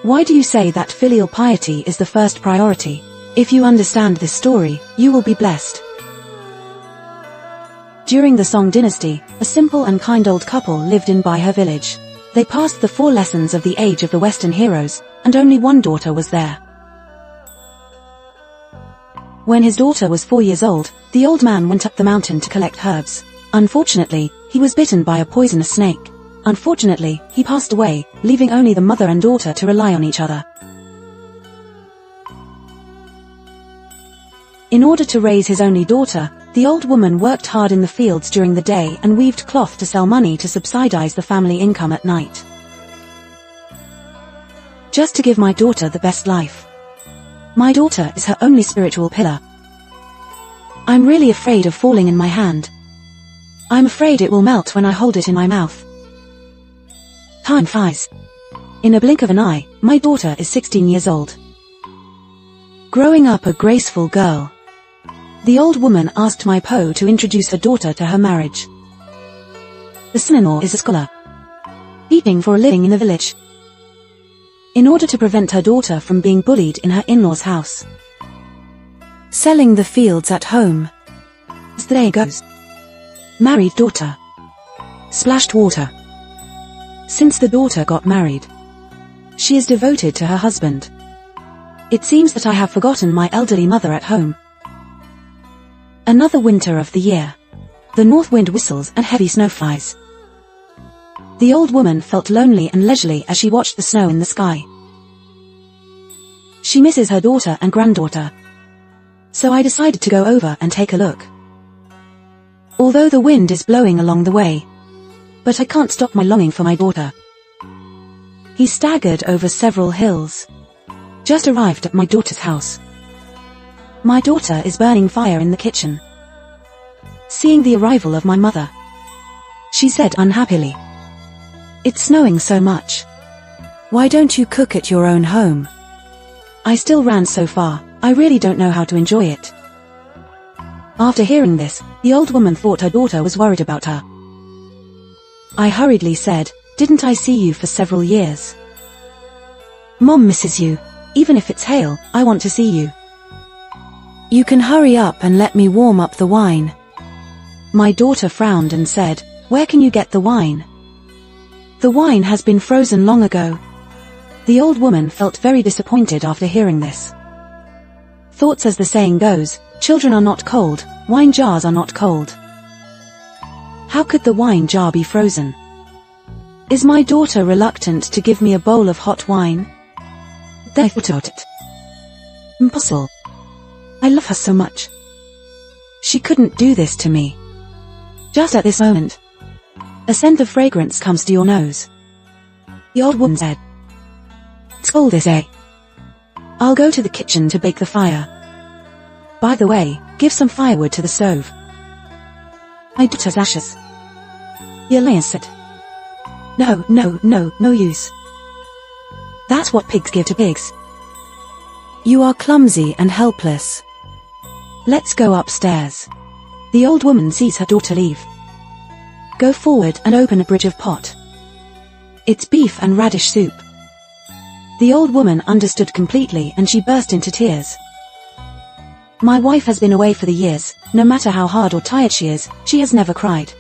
Why do you say that filial piety is the first priority? If you understand this story, you will be blessed. During the Song dynasty, a simple and kind old couple lived in her village. They passed the 4 lessons of the age of the Western heroes, and only one daughter was there. When his daughter was 4 years old, the old man went up the mountain to collect herbs. Unfortunately, he was bitten by a poisonous snake. Unfortunately, he passed away, leaving only the mother and daughter to rely on each other. In order to raise his only daughter, the old woman worked hard in the fields during the day and weaved cloth to sell money to subsidize the family income at night. Just to give my daughter the best life. My daughter is her only spiritual pillar. I'm really afraid of falling in my hand. I'm afraid it will melt when I hold it in my mouth. Time flies. In a blink of an eye, my daughter is 16 years old. Growing up a graceful girl. The old woman asked my Po to introduce her daughter to her marriage. The son-in-law is a scholar, eating for a living in the village. In order to prevent her daughter from being bullied in her in-laws' house, selling the fields at home. As the day goes. Married daughter. Splashed water. Since the daughter got married, she is devoted to her husband. It seems that I have forgotten my elderly mother at home. Another winter of the year. The north wind whistles and heavy snow flies. The old woman felt lonely and leisurely as she watched the snow in the sky. She misses her daughter and granddaughter. So I decided to go over and take a look. Although the wind is blowing along the way, but I can't stop my longing for my daughter. He staggered over several hills. Just arrived at my daughter's house. My daughter is burning fire in the kitchen. Seeing the arrival of my mother, she said unhappily, "It's snowing so much. Why don't you cook at your own home?" I still ran so far, I really don't know how to enjoy it. After hearing this, the old woman thought her daughter was worried about her. I hurriedly said, "Didn't I see you for several years? Mom misses you. Even if it's hail, I want to see you. You can hurry up and let me warm up the wine." My daughter frowned and said, "Where can you get the wine? The wine has been frozen long ago." The old woman felt very disappointed after hearing this. Thoughts, as the saying goes, children are not cold, wine jars are not cold. How could the wine jar be frozen? Is my daughter reluctant to give me a bowl of hot wine? Then I thought about it. Impossible. I love her so much. She couldn't do this to me. Just at this moment, a scent of fragrance comes to your nose. The old woman said, "It's cold this day. I'll go to the kitchen to bake the fire. By the way, give some firewood to the stove." My daughter's ashes. The alliance said, No use. That's what pigs give to pigs. You are clumsy and helpless. Let's go upstairs. The old woman sees her daughter leave. Go forward and open a bridge of pot. It's beef and radish soup. The old woman understood completely and she burst into tears. My wife has been away for the years, no matter how hard or tired she is, she has never cried.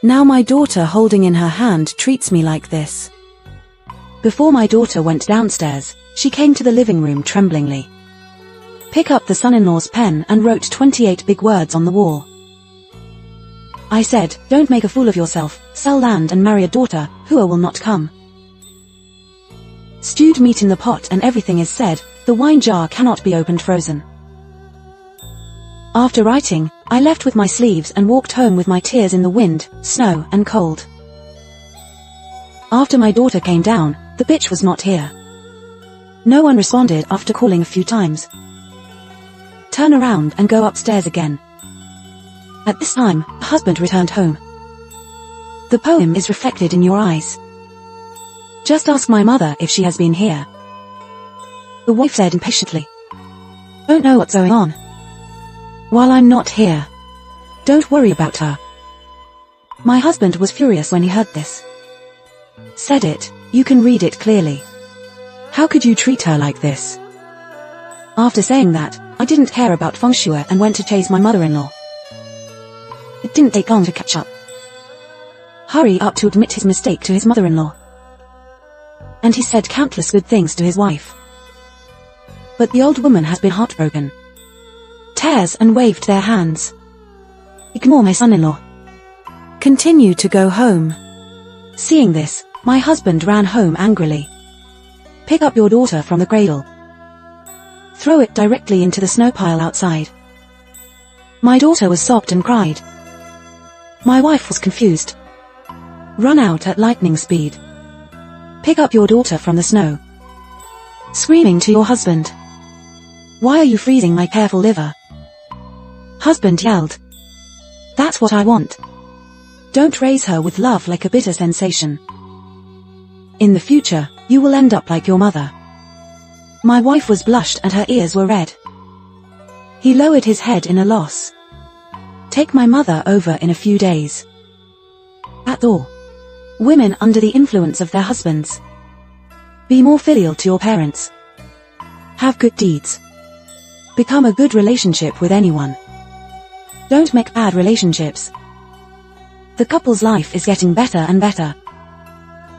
Now my daughter holding in her hand treats me like this. Before my daughter went downstairs, she came to the living room tremblingly. Pick up the son-in-law's pen and wrote 28 big words on the wall. I said, "Don't make a fool of yourself, sell land and marry a daughter, who will not come. Stewed meat in the pot and everything is said, the wine jar cannot be opened frozen." After writing, I left with my sleeves and walked home with my tears in the wind, snow and cold. After my daughter came down, the bitch was not here. No one responded after calling a few times. Turn around and go upstairs again. At this time, the husband returned home. The poem is reflected in your eyes. Just ask my mother if she has been here. The wife said impatiently, "Don't know what's going on. While I'm not here. Don't worry about her." My husband was furious when he heard this. Said it, "You can read it clearly. How could you treat her like this? After saying that, I didn't care about feng shui and went to chase my mother-in-law. It didn't take long to catch up. Hurry up to admit his mistake to his mother-in-law. And he said countless good things to his wife. But the old woman has been heartbroken. Tears and waved their hands. Ignore my son-in-law. Continue to go home. Seeing this, my husband ran home angrily. Pick up your daughter from the cradle. Throw it directly into the snow pile outside. My daughter was sobbed and cried. My wife was confused. Run out at lightning speed. Pick up your daughter from the snow. Screaming to your husband. Why are you freezing my careful liver? Husband yelled. That's what I want. Don't raise her with love like a bitter sensation. In the future, you will end up like your mother. My wife was blushed and her ears were red. He lowered his head in a loss. Take my mother over in a few days. At all. Women under the influence of their husbands. Be more filial to your parents. Have good deeds. Become a good relationship with anyone. Don't make bad relationships. The couple's life is getting better and better.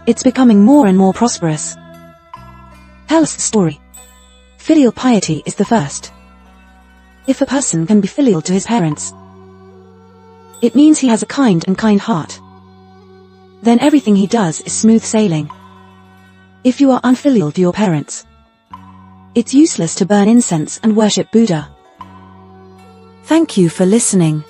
It's becoming more and more prosperous. Tell us the story. Filial piety is the first. If a person can be filial to his parents, it means he has a kind heart. Then everything he does is smooth sailing. If you are unfilial to your parents, it's useless to burn incense and worship Buddha. Thank you for listening.